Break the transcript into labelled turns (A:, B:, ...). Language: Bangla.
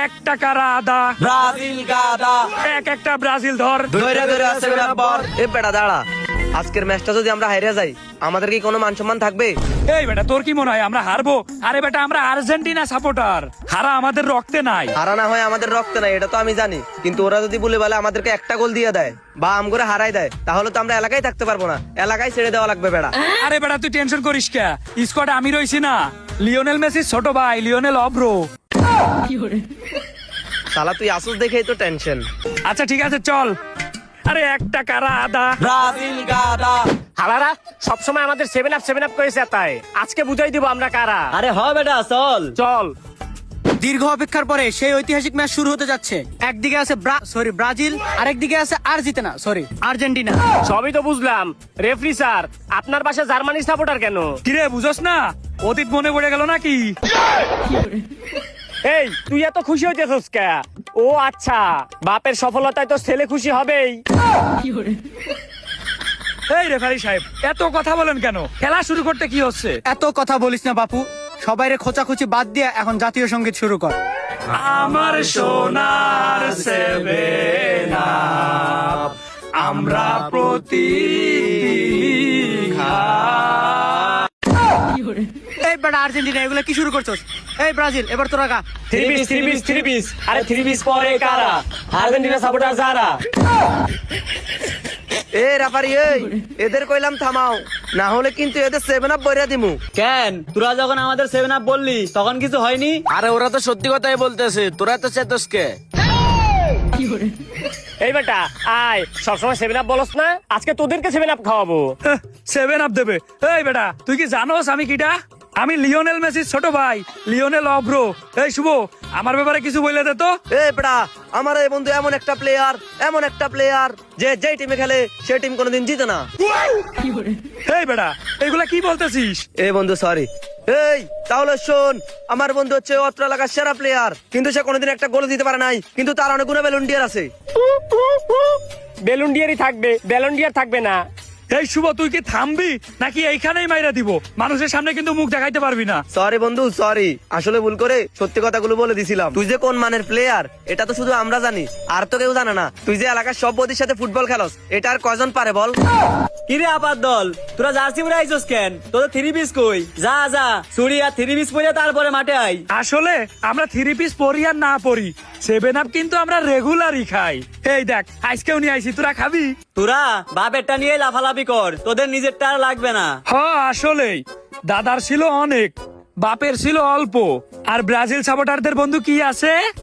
A: এক টাকার আদা
B: ব্রাজিল গাদা
A: এক একটা ব্রাজিল ধর।
B: ধরে ধরে আছে বরাবর। এ বেটা দাঁড়া, আজকের ম্যাচটা যদি আমরা হারিয়ে যাই আমাদের কি কোনো মান সম্মান থাকবে?
A: এই বেটা তোর কি মনে হয় আমরা হারবো? আরে বেটা আমরা আর্জেন্টিনা সাপোর্টার, হারা আমাদের রক্তে নাই।
B: হারা না হয় আমাদের রক্তে নাই, এটা তো আমি জানি, কিন্তু ওরা যদি বলে বলে আমাদেরকে একটা গোল দিয়ে দেয় বা আম করে হারাই দেয় তাহলে তো আমরা এলাকায় থাকতে পারবো না, এলাকায় ছেড়ে দেওয়া লাগবে বেটা।
A: আরে বেটা তুই টেনশন করিস কে, স্কোয়াডে আমি রইছি না, লিওনেল মেসির ছোট ভাই লিওনেল অব্রো।
B: শালা তুই আসুস দেখেই তো টেনশন।
A: আচ্ছা ঠিক আছে চল। আরে এক টাকার আদা
B: ব্রাজিল গাদা।
C: হালারা সবসময় আমাদের 7 আপ করেছে, তাই আজকে বুঝাই দিব আমরা কারা।
B: আরে হ বেটা চল।
C: চল।
D: দীর্ঘ অপেক্ষার পরে সেই ঐতিহাসিক ম্যাচ শুরু হতে যাচ্ছে। একদিকে আছে ব্রাজিল, আরেকদিকে আছে আর্জেন্টিনা।
C: সবই তো বুঝলাম, রেফারি স্যার আপনার পাশে জার্মানি সাপোর্টার কেন?
A: কিরে বুঝস না, অতীত মনে পড়ে গেল নাকি?
C: এই তুই এত খুশি হইতেছস কে? ও আচ্ছা, বাপের সফলতায় তো ছেলে খুশি হবেই।
A: এই রেফারি সাহেব এত কথা বলেন কেন? খেলা শুরু করতে কি হচ্ছে?
D: এত কথা বলিস না বাপু, সবাইরে খোঁচাখুচি বাদ দিয়ে এখন জাতীয় সঙ্গীত শুরু কর।
A: আমার সোনার সেভেন আপ, আমরা
D: এই বেটা আর্জেন্টিনা এগুলো কি শুরু করছস? এই ব্রাজিল এবার তোরা গা।
C: থ্রি পিস আরে থ্রি পিস পরে কারা? আর্জেন্টিনা সাপোর্টার যারা।
B: এ রেফারি এই, এদের কইলাম থামাও, না হলে কিন্তু এদের 7 আপ বইরা দিমু।
E: কেন তোরা যখন আমাদের 7 আপ বললি তখন কিছু হয়নি?
F: আরে ওরা তো সত্যি কথাই বলতেছে, তোরা তো চেতসকে।
C: এই বেটা আয়, সবসময় 7 আপ বলস না, আজকে তোদেরকে 7 আপ খাওয়াবো।
A: 7 আপ দেবে? এই বেটা তুই কি জানোস আমি কিটা? আমি লিওনেল মেসির ছোট ভাই লিওনেল অব্রো। এই শুভ আমার ব্যাপারে কিছু বলে দে তো।
B: এ বেটা আমার এই বন্ধু এমন একটা প্লেয়ার যে যেই টিমে খেলে সেই টিম কোনোদিন জিতে না।
A: এই বেটা এগুলা কি বলতেছিস?
B: এ বন্ধু সরি। এই তাহলে শোন, আমার বন্ধু হচ্ছে অত্র এলাকার সেরা প্লেয়ার, কিন্তু সে কোনোদিন একটা গোল দিতে পারে নাই, কিন্তু তার অনেক গুণ ভলেন্টিয়ার আছে।
C: বেলুন্ডিয়ারই থাকবে, বেলুন্ডিয়ার থাকবে না।
A: এই শুভ তুই কি থামবি নাকি এইখানেই মাইরা দিব? মানুষের সামনে কিন্তু মুখ দেখাইতে পারবি না।
B: সরি বন্ধু সরি, আসলে ভুল করে সত্যি কথাগুলো বলে দিছিলাম। তুই যে কোন মানের প্লেয়ার এটা তো শুধু আমরা জানি, আর তো কেউ জানে না। তুই যে এলাকার সব বদির সাথে ফুটবল খেলস, এটা আর কয়জন পারে বল?
E: কিরে আপার দল, তোরা জার্সি পরে আইছস কেন? তোদের 3 পিস কই? যা যা চুরি আর 3 পিস পরে তারপরে মাঠে আই।
A: আসলে আমরা 3 পিস পরি আর না পরি, 7 আপ কিন্তু আমরা রেগুলারই খাই। এই দেখ আজকেও নিয়ে আইছি, তোরা খাবি?
E: তোরা বাপেরটা নিয়ে লাফালাফি কর, তোদের নিজেরটা আর লাগবে না।
A: হ্যাঁ আসলেই দাদার ছিল অনেক, বাপের ছিল অল্প, আর ব্রাজিল সাপোর্টারদের বন্ধু কি আছে?